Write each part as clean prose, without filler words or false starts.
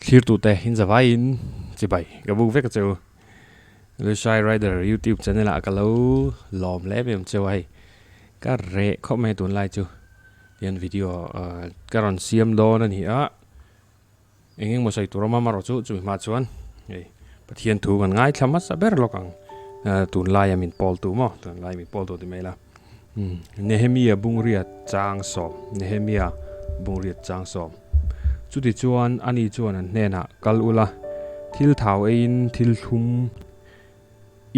clear tu te in zawai in chi bai ka bu vek chu Lushai rider YouTube channel a ka lo lom le mem chu ai ka re kho me tun lai chu yan video ka ron siam do na ni a engeng mo sai tu roma maro chu chu ma chuan ei pathian thu kan ngai thlama sa ber lokang tun lai amin pol tu mo tun lai mi pol tu ti mela Nehemia bungria chang som Nehemia bungria chang som chu ti chuan ani chuan an hne na kal ula thil thau ein thil thum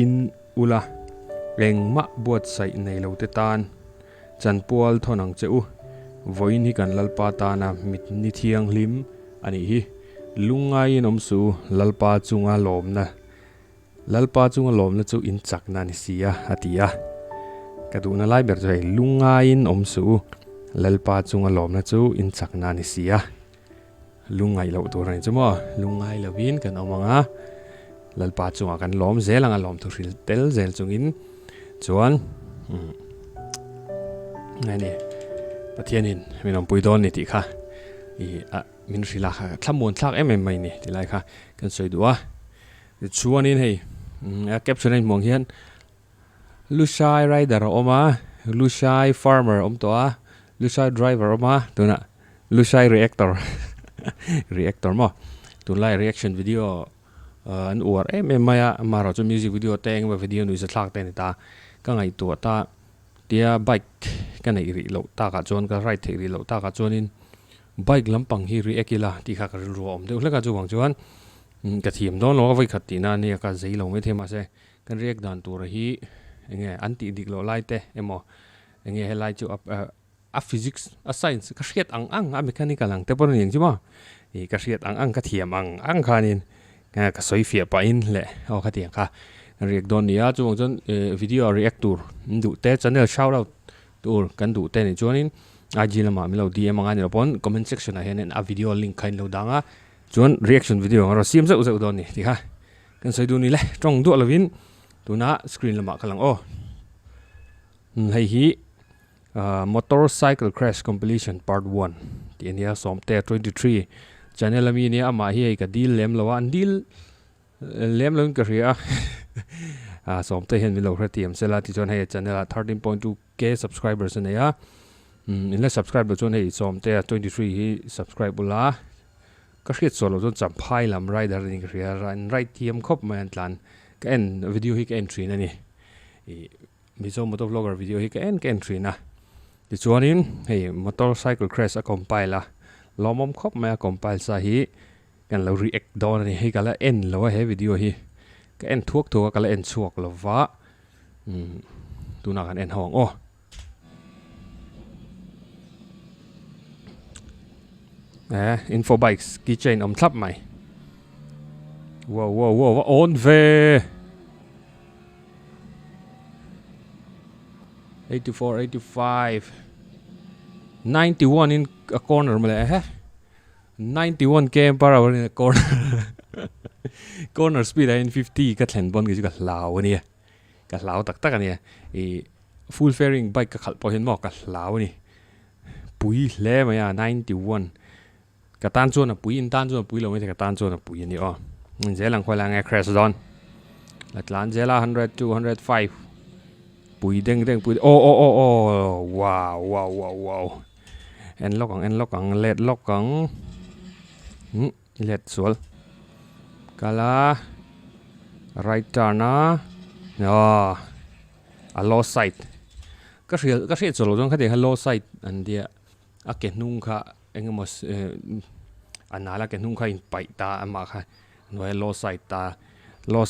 in ula leng ma buat sai nei lo te tan chan pual thonang cheu voin hi kan lalpa ta na mit ni thiang hlim ani hi lungai nom su lalpa chunga lom na chu in chak na ni sia atia kaduna lai ber jai lungai nom su lalpa chunga lom na chu in chak na ni sia lungai lo tur ni chumo lungai lovin kan omanga lalpa chunga kan lom zelanga lom thu ril tel zel chungin chuan nani pathianin minom puidon ni ti kha I min rila kha thlamun thlak em mai ni ti lai kha kan soi duwa chuan in hei caption in mong hian Lushai rider oma Lushai farmer to a Lushai driver oma tuna Lushai reactor reactor mo tun lai reaction video an uar em maya maro chu music video teng ba video nu sa thlak te ni ta ka ngai tu ta tia bike ka nei ri lo ta ka chon ka right thei ri lo ta ka chon in bike lampang hi reacila ti kha ka ru om de hlaka chu wang chuan ka thiam don lo vai khati na ne ka zei lo me thema se kan react dan tur hi enge anti dik lo lai te emo enge helai chu a physics a science ka hriat ang a mechanical ang te pon ning chuma I ka hriat ang ka thiam ang khanin ka soi fia pa in le o kha tiang kha react don nia chu chon video reactor du te channel shout out tur kan du te ni chuanin IG lama mi lo DM anga ni pon comment section a hen a video link khain lo danga chuan reaction video ro sim zau zau don ni ti kha kan soi du ni le tong du lovin tuna screen lama khalang o hei hi motorcycle crash compilation part 1 ti nia som te 23 channel ami ni ama hi ka deal lem lo an deal lem lo ka ria som te hen mi lo khra tiam sela ti chon hei channel 13.2k subscribers ne ya in la subscribe lo chon hei som te 23 hi subscribe bula ka hriat so lo chon cham phai lam rider ni ka ria ran right tiam khop man tlan ka en video hi ka entry na ni mi zo motor vlogger video hi ka entry na ti chuanin hei motorcycle crash a compile lomom khop ma compile sa hi kan lo react don ni hei kala en lo he video hi ka en thuak thu kala en chuak lo wa tuna kan en hong o info bikes keychain thlap mai wow on ve 84 85 91 in a corner male 91 km per hour in a corner corner speed in 50 ka thlen bon gi ka hlaw ni ka hlaw tak tak ani full fairing bike ka khal po hin mo ka hlaw ni pui hle ma ya 91 ka tan chuan a pui in tan chuan pui lo me ka tan chuan a pui ni o zelang khoi lang crash zone latlan zela 100 205 pui deng pui wow en lokang let lokang let sual kala right turn a low side ka hriat cholo jong kha de low side an dia a ke nung kha engemos anala ke nung kha in pai ta ama kha noi low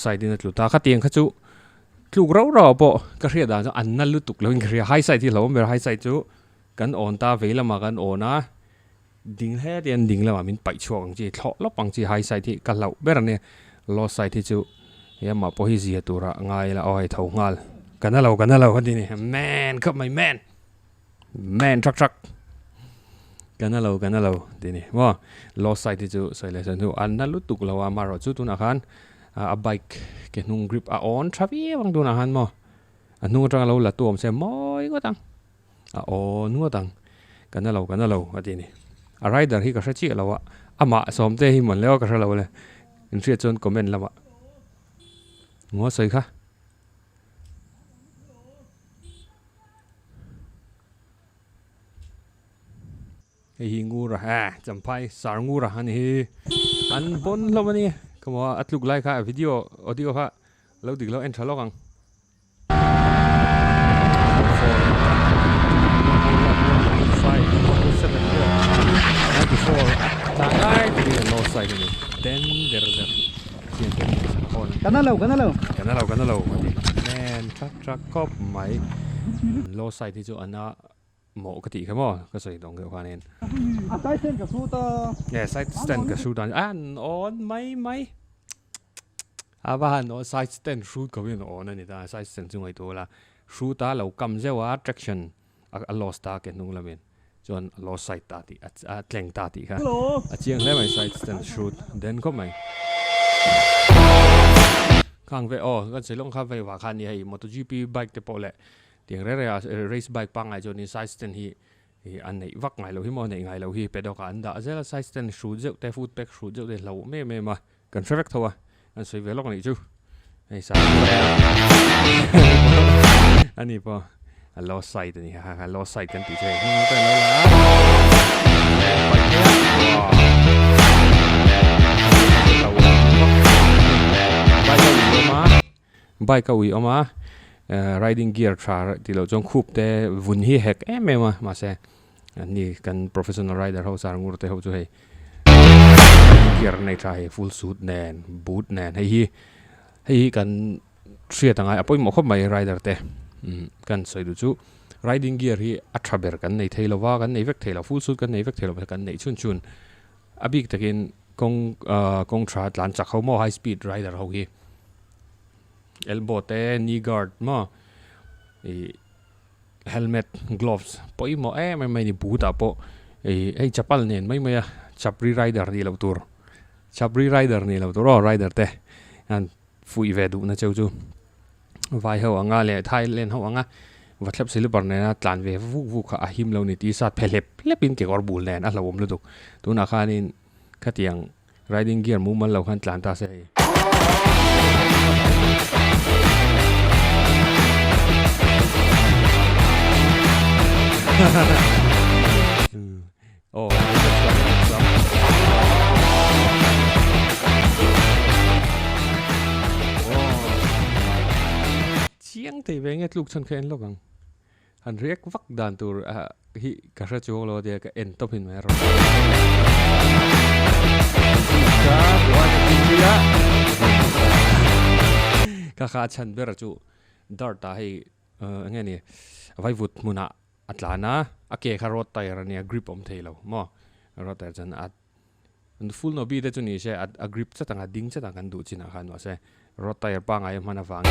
side in tlu ta kha tiang kha chu tluk ro po ka hriat da an na lu tuk lo in hria high side hi lo mer high side chu kan on ta veila ma kan ona ding he den ding la min pai chuang chi thlo lopang chi high side thi ka lau ber ne low side thi chu ya ma po hi zia tura ngai la oi thau ngal kana lo ka di ni man khop my man truck kana lo di ni wa low side thi chu sai le san thu an na lu tuk lawa ma ro chu tu na khan a bike ke nung grip a on thapi wang tu na han mo anu tang lo la tuam se moi ko tang o nu tang kana lo ati ni a rider hi ka hra chi lawa อามาสมเตหิมันแล้วก็เราเลยอินเทอร์จนคอมเมนต์แล้ววะงัวใส่ค่ะไอ้งูระฮะจำไปสารงูระฮันนี่อันบนเราวันนี้ก็ว่าอัดลูกไล่ค่ะวิดีโอออดิโอค่ะเราดึกเราเอ็นทร์ล็อกกันthen there's a kanalo man truck cop ไหม low side ที่จะอันน่ะหมอกติครับมั้งก็ใส่ตรงกับความนี้side stand กับสู้ต่อ yeah side stand กับสู้ต่ออ่านอ่อนไม่บ้านอ่อน side stand สู้กับยังอ่อนนั่นนี่ตา side stand ซึ่งไอ้ตัวละสู้ต่อเรากำเจ้าว่า traction low star กันนู่นละเว้นจน low side ตาติแข่งตาติค่ะเจียงแล้วไม่ side stand สู้ then ก็ไม่ข้างไปก็จะลงข้างไปว่าคันนี้ให้ MotoGP bike เตปอลเลยเดี๋ยวrace bike ปังไงจนนี่ side stand ที่อันไหนวักไงเราที่มองไหนไงเราที่ไปดอกอันดาเจ้า side stand สูดเจ้าแต่ foot pack สูดเจ้าเดี๋ยวเราไม่มากันเฟรกเท่าไหร่อันสวยเวลล์นี่จูไอ้สายอันนี้พอล้อไซด์นี่ฮะล้อไซด์กันติดใจแต่แล้วล่ะไปเกาหลีออกมาriding gear ชาที่เราจงคูบแต่วุ่นฮีแฮกไม่มาเสียอันนี้กัน professional rider เขาสร้างงูแต่เขาจะให้ gear ในชาให้ full suit แน่น boot แน่นให้กันเสียต่างไงอ่ะพอหมอเขาไม่ rider แต่กันสวยดูจู riding gear ที่อัตราเบรกันในเทลว่ากันในเวกเทล full suit กันในเวกเทลกันในชุนอบิกตะกินกงทราดหลังจากเขาโม่ high speed rider เขาที่elbow เต้ knee guard มาhelmet gloves พออีโม่ไม่นี่บูตอ่ะพอไอ้จับปัลเนี่ยไม่จับรี rider นี่เราตัวจับรี rider นี่เราตัวรอ rider เต้อันฟุยเวดูนะเจ้าจูไว้เขาอ่างเลยไทยเล่นเขาอ่างวัดเล็บศิลปะเนี่ยนะตานเวฟุกอาหิมเราเนี่ยที่สัตว์เพลบเป็นเกี่ยวกับบูลแลนอ่ะเราผมรู้ตัวนักข่าวนี่ขัดยัง riding gear มุมมันเราขันตานตาเสียโอ้เชียงที่เวงลูกชนเคนลูกอันเรียกวักดันตัวฮิกระชัวเราเดียกเอ็นtop หินไหมรถก็ขาชันเบรจูดาร์ตาให้ไงนี่ไว้วุฒมุนาอัตลานะโอเคคารถไตรเนี่ยกริปอมเทลมั้งรถไตรจันอัดfull โนบีเดจุนี่เช่อัดกริปจะต่างกันดิ้งจะต่างกันดูจินะคันว่าเช่รถไตรปังไอ้มันฟัง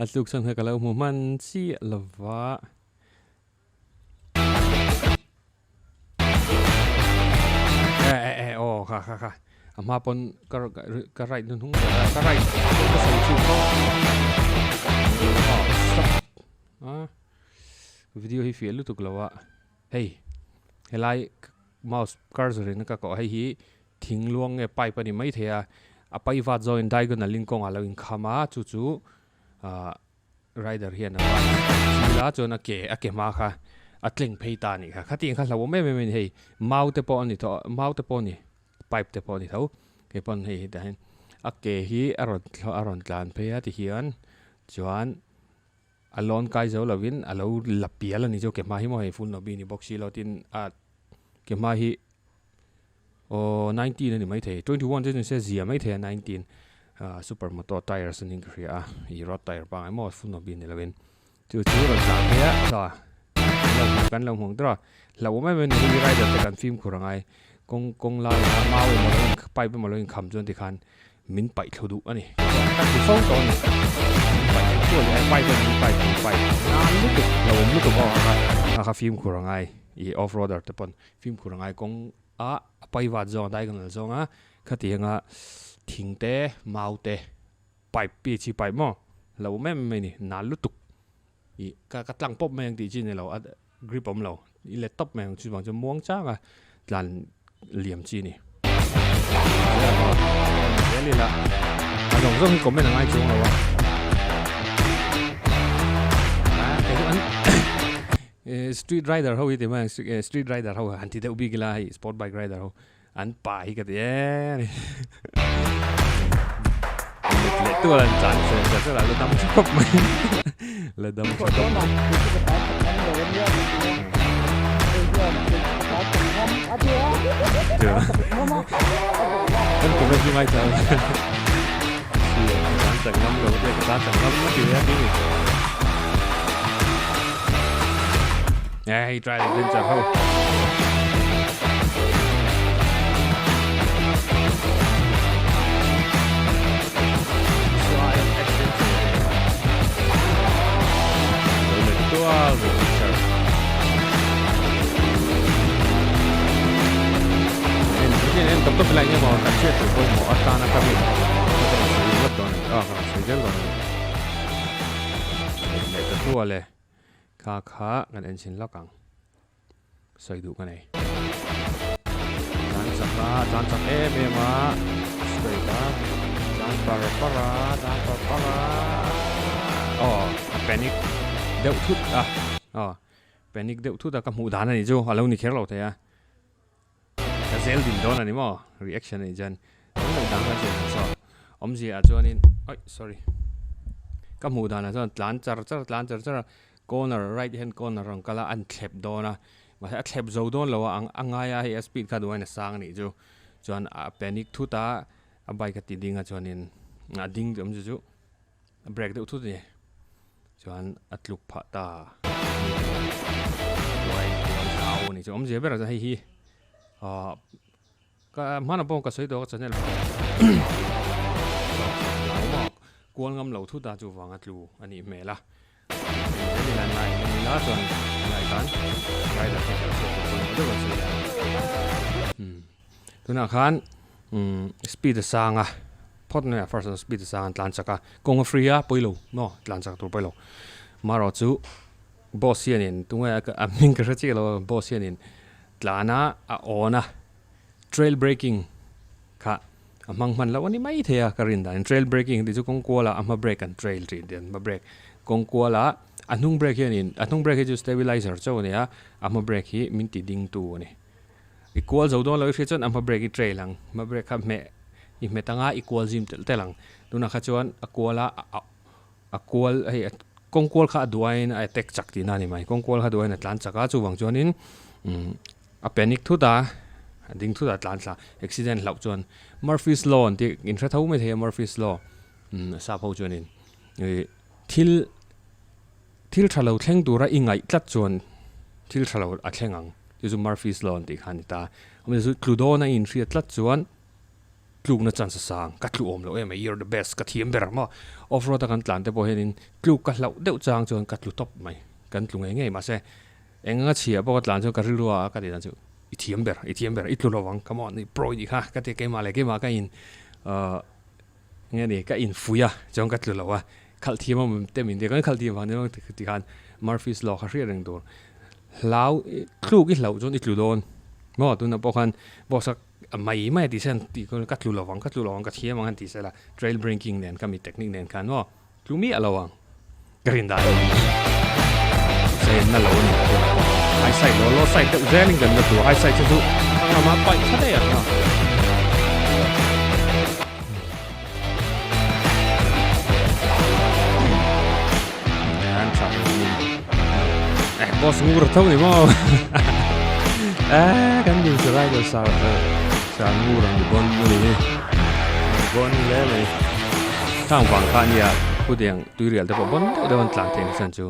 อัดลูกสันเหกแล้วมันสิละวะโอ้ค่ะอามาปนก็ไรนุ่งก็ไรก็ใส่ชุดเขาวิดีโอที่ฟิลล์ตุกแล้ววะเฮ้ยเฮลัยเมาส์คาร์ซเลยนะก็ให้ฮีทิ้งลวงไปปนิไม่เทียไปวัดจอยได้ก็นั่งลิงกงอะไรอินขามาจู่ไรเดอร์เฮียนะว่าทีละจนอเกมาค่ะอัดเล่งเพย์ตานี่ค่ะขัดยังขัดเราไม่เฮ้ยเมาเตปอนี่เมาเตปอนี่ไปเตปอนี่เท่าเก็บปนเฮ้ยแต่อเกฮีอารอนกลานเพย์ที่เฮียนจวนอลอนไกเจ้าเราวินเราหลับเปียแล้วนี่เจ้าเก็บมาให้หมดให้ฟุลโนบีนี่บ็อกซี่เราตินเก็บมาให้โอ้19นี่ไม่เท่21จะเป็นเสียไม่เท่19super motor tires นี่ก็คืออีรถไตร์ปังไอ้หมดฟุลโนบีนี่เราวินจู่ๆเราจากเนี้ยต่อเราห่วงตัวเราไม่เป็นที่ไรเดี๋ยวแต่การฟิล์มคุรังไงกงลายมาเลยมาเลยไปเป็นมาเลยคำจนที่คันมินไปเท่าดูอันนี้ก็คือฟ้องตอนไปช่วยไปเป็นไปงานลุกเราลุกก็ครับฟิล์มคุรังไงอีออฟโรดเดอร์แต่ปนฟิล์มคุรังไงกงไปวัดจองได้กันเลยจงขัดยังทิ้งเตะเมาเตะไปปีชีไปมั่ง lâu mấy mấy nè nán lút tục ý cái tăng pop mấy anh tí chi này lâu grip ôm lâu ý là top mấy anh chỉ bằng cho muỗng chắc à làm liềm chi nè thế nên là dòng dốc có mấy là ai chung rồi street rider hầu thì mà street rider hầu anh thì đâu biết cái là sport bike rider hầu anh bài cái đấy lệ tua là chán sẽ rất là đâm chốc mày là đâm chốc chưa anh cũng biết mai chờ chán chẳng lắm rồi cái chán chẳng lắm nó kiểu gì he tried it lên chờ hầu em tập tốc lại nhưng mà cảm giác của tôi mỏ ta nó kami mất rồi sẽ rất rồi để tập tua lên khá cái engine lock càng xoay đủ cái này chán chặt em mà straight up chán para panic đậu thút panic đậu thút cái mũ đạn này chứ họ lâu ni khéo lâu thế à cái Zeldin đó này mà reaction này dân nó lại đáng cái chuyện sao ông gì à cho nên sorry cái mũ đạn này cho lan char corner right hand corner rong kala an thep do na mà sẽ thep zo don lo ang ai ai speed ka duai na sang ni chu chuan panic thu ta a bike ka ti dinga chuanin a ding dum chu break de thu ni chuan atluk pha ta duai au ni chu om je bera hi ka mana bong ka soi do ka channel kual ngam lo thu ta chu wang atlu ani mela ini là này mình lá tuần này cán đây là cái rất là sôi tôi nào khán speed sang pot này first speed sang lan chắc à công free bơi lâu no lan chắc tôi bơi lâu mà rồi chú boss hiện in tôi nghe cái mình cái gì lo boss hiện in lan on trail breaking cả mang man lâu anh mấy thế à cái rinda trail breaking thì chú công qua là ama break and trail thì mà break công qua là anung break hianin anung break hi stabilizer chaw ne a ama break hi min ti ding tu ne equal zo do lo fi chon ama break hi trailang ma break kha me tanga equal jim tel lang tuna kha chon aquala aqual hey kongkol kha duain a tek chak ti na ni mai kongkol kha duain atlan chaka chu wang chonin a panic thu da ding thu da tlan sa accident lau chon Murphy's law ti in tha thau me the Murphy's law sa phau chonin thil thalo thleng tura ingai tlat chuan thil thalo a thlengang ti chu Murphy's law ti khan ta om chu kludo na in ria tlat chuan kluk na chan sa sang ka tlu om lo em you're the best ka thiam ber ma off road kan tlan te bo henin kluk ka hlau deuh chang chuan ka tlu top mai kan tlu nge ma se enga chia bo tlan chu ka rilua ka ti dan chu i thiam ber i tlu lawang come on ni pro di kha ka te ke ma ka in nge ni ka in fuya chong ka tlu lawa khal thiam am te min de kan khal thiam han ne ti khan Murphy's law kha ria reng dor lau kluk i hlau chon i tlu don mo tu na bo khan bo sak mai ti sen ti ko ka tlu lawang ka thiam ang ti sela trail breaking nen ka mi technique nen khan mo tlu mi alawang garin da sen na lo ni hai sai lo sai de zeling den na tu hai sai chu ang ma pai tha de ya na boss ngur thau ni mo kan ni serai do sa ngur ni bon ni bon le le tang wang kha ni ya pu diang tu rial de bon de bon tlang ten san chu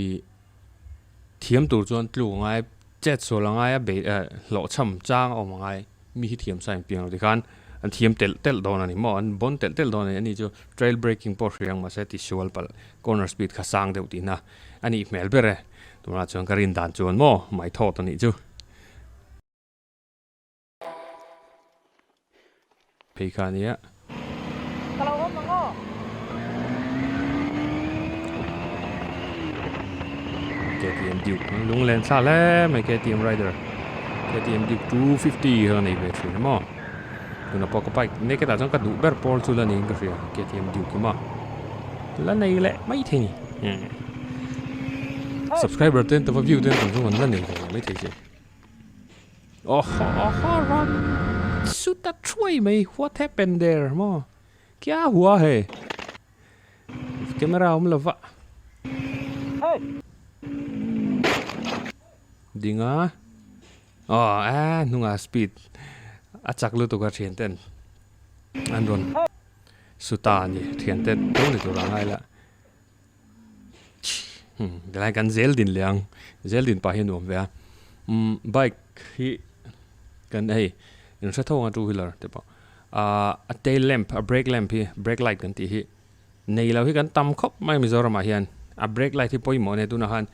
i thiam tur chuan tlu ngai Chesual ngai a be lo cham chang om ngai mi hi thiam sai piang lo di khan an thiam tel don ani mo an bon tel don ani chu trail breaking por riang ma se ti Chesual pal corner speed kha sang deuh ti na ani mel bere tuna chuan karin dan chuan mo mai thot ani chu phei kha nia KTM Duke ลุงเล่นซาแล้วไม่ KTM Rider KTM Duke 250เท่านี้เบสนะมั้งดูนะพอก็ไปในกระดาษต้องกระดูกเบอร์พอลสุดละนี่ก็คือ KTM Duke มั้งแล้วในแหละไม่เท่นี่ subscriber เต้นแต่ว่า view เต้นผมทุกคนนั่นเองไม่เท่ใช่โอ้โหรันสุดจะช่วยไหม what happened there มั้งक्या हुआ है कैमरा हम लवा dinga nunga speed achak lu to ka thian ten andon suta ni thian ten to ni to rangai la dalai kan Zeldin liang Zeldin pa hin om ve bike hi kan ei in sa thong a two wheeler te pa a tail lamp a brake lamp hi brake light kan ti hi nei lo hi kan tam khop mai mizoram a hian a brake light hi poi mo ne tu na han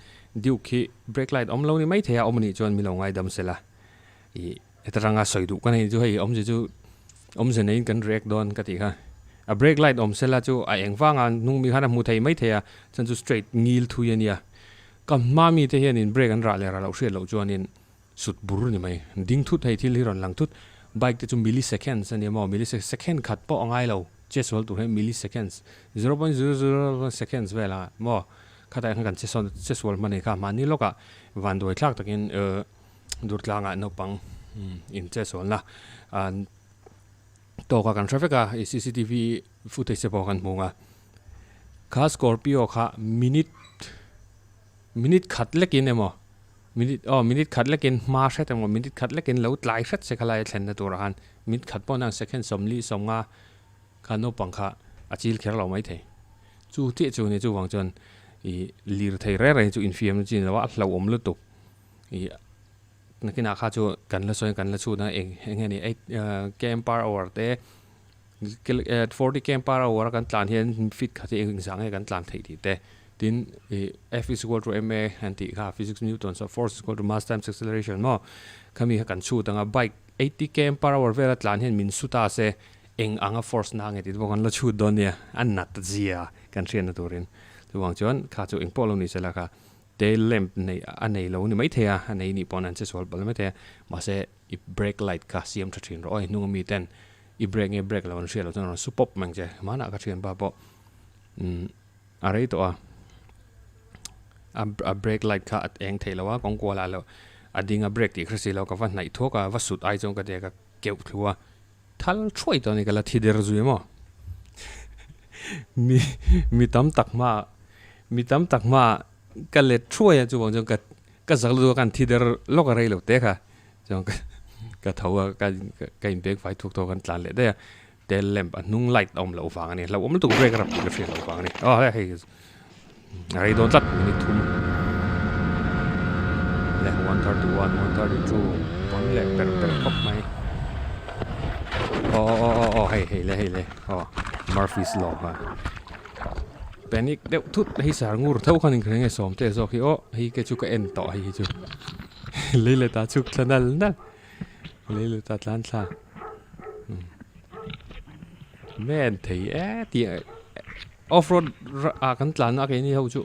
Duke hi brake light om lo ni mai thea om ni chon mi lo ngai dam sela i etaranga soidu kan hi chu hei om ju om je nei kan react don ka ti kha a brake light om sela chu a engwanga nung mi khana mu thei mai thea chan chu straight ngil thu yania kam ma mi te hian in brake an ra le ra lo hriat lo chuan in sut bur ni mai ding thut hei thil hi ron lang thut bike te chu milliseconds ani mo millisecond khat po angai lo Chesual tu he milliseconds 0.00 seconds vela mo khata kan Chesual mani kha mani loka van doi thlak takin dur tlanga no pang in Chesual na an to ka kan traffic a CCTV footage se po kan monga kha Scorpio kha minute khat lekin emo minute khat lekin ma set emo minute khat lekin lo tlai set se khalai thlen na tur han minute khat po na second somli somnga kano pangkha achil kher lo mai the chu ti chu ni chu wang chon i lir thei re chu infiem chin lawa hlo om lu tu i nakina kha chu kan la soi kan la chu na eng ni 8 km per hour te 40 km per hour kan tlan hian fit kha ti eng sang he kan tlan thei ti te tin F is equal to ma anti kha physics newtons of force is equal to mass times acceleration mo kami kan chu tanga bike 80 km per hour vera tlan hian min suta se eng anga force na nge ti bokan la chu don ya an nat zia kan thian na turin tu wang chon kha chu eng polo ni sela kha tail lamp nei anei lo ni mai thea anei ni pon an che sol bal mai the ma se I brake light ka siam thathin ro oi nunga mi ten I brake lo an shelo ton su pop mang je mana ka thian ba po arei to a brake light ka at eng theilawa kong ko la lo adinga brake ti khrasi lo ka va nai thoka va sut ai jong ka de ka keu thluwa thal throi to ni kala thider zui mo mi tam tak ma ka le throi chu bang jong ka zal do kan thider lo ka rei lo te kha jong ka thawa ka in bek fai thuk to kan tlan le de tail lamp anung light om lo wang ani lo om tu brake rap ka fri lo wang ani hei rei don tat ni thum le 131 132 pon le per khop mai hey le Murphy's law ha panic deu thut hi sar ngur thau khanin khrenge som te zo khi hi ke chu ka en to hi chu le ta chu tlanal na le ta tlan tha men thei ti off road a kan tlan a ke ni ho chu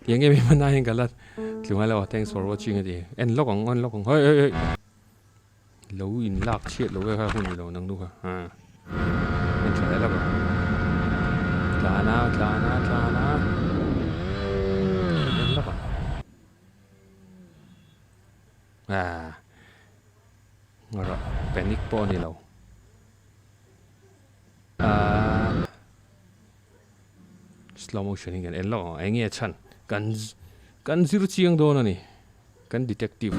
yenge me mana hin galat tlunga lo thanks for watching it en lokong hey lo in lak chiat lo ka hun lo nang du ha en thla la ba tlana en la ba ngara panic po ni lo slow motion again en lo engi chan kan zir chiang do na ni kan detective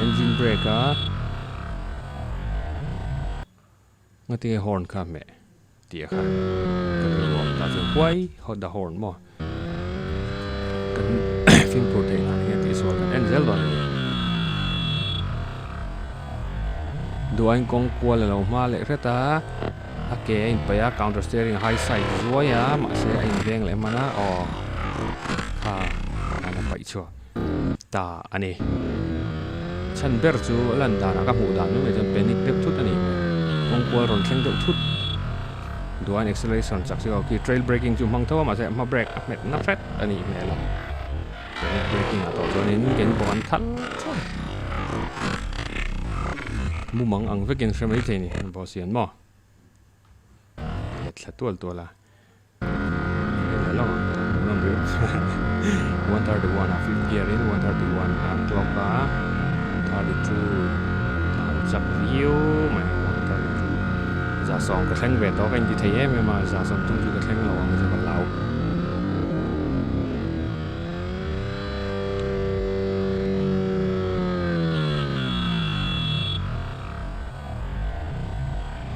engine brake ngati horn ka me tia kha kan ro ta zo kwai hot the horn mo kan film protein ani ti so kan en Zeldin do anh kong kwa le lo ma le reta ake in pa ya counter steering high side zoya ma se in veng le mana kha ana pai cho ta ani chan ber chu lan da na ka mu da me jan panic dep thut ani kong kwa ron thleng deuh thut duan acceleration chắc siêu khi trail braking chung mong thua mà sẽ mà brake mệt nắp phết anh ấy mẹ lắm panic braking à tổ cho nên cái bộ anh thắt mu mong ăn với cái xem ấy thế này bảo xiên mò là tua là cái là nó biết 131 à fifth gear in 131 à clock à 32 chập view mà 132 giả song cái thanh về đó cái gì thấy em mà giả song tung cái thanh lâu mà sẽ còn lâu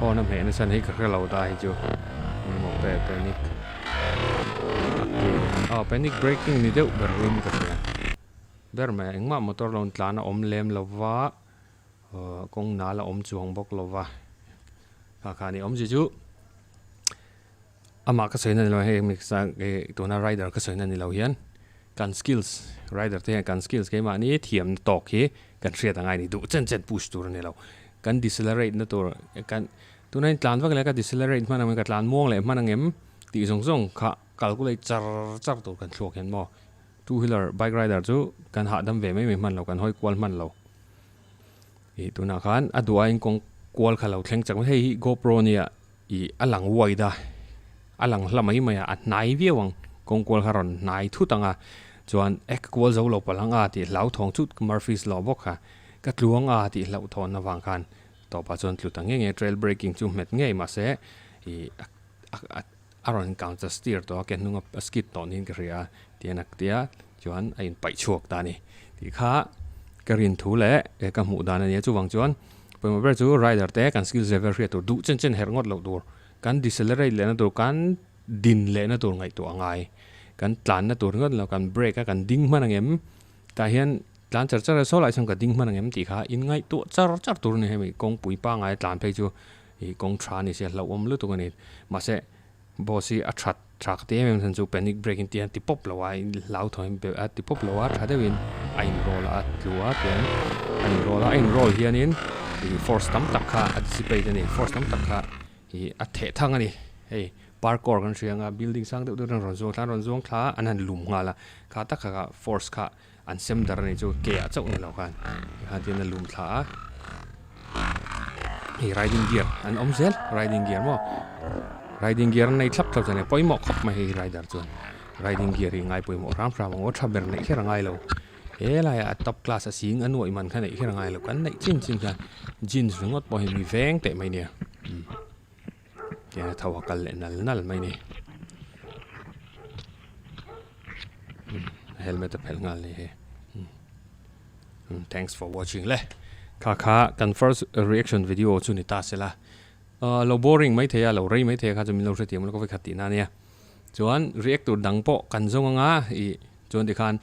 พอน้ำแห้งในชั้นให้กับเราได้จูมองแต่ panic panic brakingนี่เดี๋ยวเบอร์ริมกันเนี่ยเบอร์แม่งมามอเตอร์ลอนตลานะอมเลมลาวากงนาละอมจวงบกลาวาขานี่อมจูอามาก็สวยนั่นเราให้มิกซ์ตัวน่าไรเดอร์ก็สวยนั่นนี่เราเห็นการสกิลส์ไรเดอร์ที่การสกิลส์แค่มานี่เทียมตอกเฮกันเสียต่างไงนี่ดูเจนพุชตัวนี่เรากัน decelerate นะตัวกันตัวนั้นตลานว่ากันแล้วก็ decelerate มันมันก็ตลานม่วงเลยมันนั่งตีส่งค่ะcalculate จัดตัวกันโชว์เห็นบ่ two wheeler bike rider จูกันหาดำเวไม่เหมือนมันเรากันห้อยกวลมันเราตัวนักขันอดูไอ้กงกวลเขาเราแข่งจากไม่ให้ GoPro เนี่ยอันหลังไวได้อันหลังละไม่มาอันไหนเวี่ยงกงกวลเขารอนไหนทุตังอ่ะจวนกวลเจ้าเราพลังที่เหลาทองชุด Murphy's Law บอกค่ะก็หลวงที่เหลาทองนวางคันต่อไปจนหลุดตั้งเงี้ย trail braking จุ่มเม็ดเงี้ยมาเสียอารมณ์การจะสตีร์ตัวแกนุ่งสกิดตอนนี้ก็เรียเตียนักเตียจวนไอ้ไปชวกตานี่ที่ข้ากรินทูเละกับหมู่ดานนี้จู่วังจวนเป็นมาเป็นจู่ไรเดอร์เตะกันสกิลเซเวอร์เรียตัวดูเจนเฮร์งอดเหล่าตัวกันดิเซลเลอร์เลยนะตัวกันดินเลยนะตัวไงตัวไงกันตลานนะตัวงอดแล้วกันเบรกกันดิ้งมันอย่างเงี้ยแต่เห็นตลานจัดโซ่ไหลช่างกับดิ้งมันอย่างเงี้ยที่ข้าอินไงตัวจัดตัวนี่ให้มีกงปุ๋ยป้าไงตลานไปจู่กงทรานี่เสียเราอมเลือดตัวนี้มาเสบอสีอัดชักเตี้ยมันจู่ panic braking เตี้ยติปบเราไว้เหลาถอยแบบติปบเราว่าถ้าได้วินไอ้โรลอัดหรือว่าเตี้ยไอ้โรลเฮียนี่force ตั้มตักขา anticipate นี่ force ตั้มตักขาอัดเททั้งอันนี้parkour กันเสียงbuilding สร้างเดี๋ยวรอนซวงขาอันนั้นหลุมงาละขาตักขา force ขาอันเซมดาร์นี่จู่เกะเจ้านี่เรากันขาที่นั่นหลุมขา riding gear อันอมเซล riding gear มั้งriding gear ในทับเราจะเนี่ยปล่อยหมอกขับมาให้ rider จน riding gear ยังไงปล่อยหมอกรำว่าทับแบบไหนแค่ยังไงเราอะไรtop class สิงอันหน่วยมันแค่ไหนแค่ยังไงเรากันไหนจริงกันจีนส์งดปล่อยมีแฝงแต่ไม่เนี่ยแกทว่ากันเลยนั่นไม่เนี่ย helmet เพลงานเลย thanks for watching เลยค่ะกัน first reaction video ชุนิตาเสร็จละเรา boring ไม่เท่เราเรื่อยไม่เท่ค่ะจะมีเราเสียมันก็ไปขัดตีน่าเนี่ยจวน reactor ดังโปกันซงง่าจวนที่คัน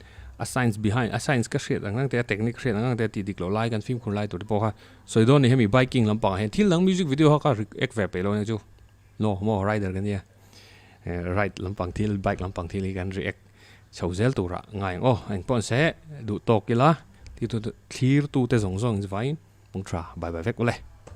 assigns behind assigns ก็เสียตั้งแต่ technique เสียตั้งแต่ตีดิกเราไล่กันฟิล์มคนไล่ตัวที่พอค่ะสวยโดนนี่ให้มี biking ลำปางเห็นที่หลัง music video เขาก็ react ไปแล้วเนี่ยจูno more rider กันเนี่ย ride ลำปางที่ bike ลำปางที่กัน react ชาวเซลตัวละง่ายอันป้อนเสดูตกกี่ละที่ตัว clear ตัวแต่ส่งจะไว้มึงทราบายเฟกเลย